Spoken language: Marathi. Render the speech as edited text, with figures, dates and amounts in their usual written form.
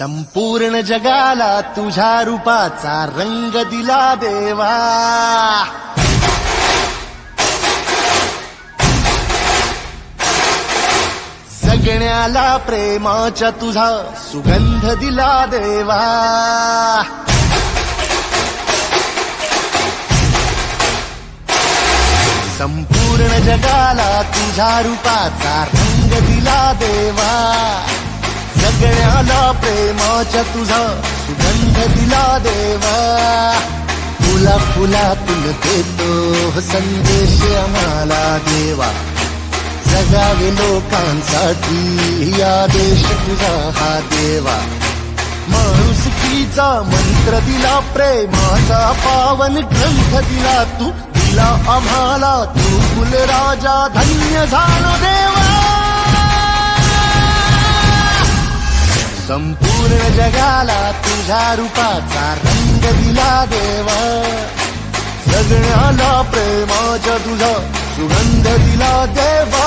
संपूर्ण जगाला तुझ्या रूपाचा रंग दिला देवा. जगण्याला प्रेमाच्या तुझा सुगंध दिला देवा. संपूर्ण जगाला तुझ्या रूपाचा रंग दिला देवा. जगण्याला प्रेमाच्या तुझा सुगंध दिला देवा. फुला फुलातून देतो संदेश आम्हाला देवा. जगावे लोकांसाठी आदेश तुझा हा देवा. माणुसकीचा मंत्र दिला, प्रेमाचा पावन ग्रंथ दिला तू. दिला आम्हाला तू कुलराजा, धन्य झालो देवा. संपूर्ण जगाला तुझ्या रूपाचा रंग दिला देवा. जगण्याला प्रेमाच्या तुझा सुगंध दिला देवा.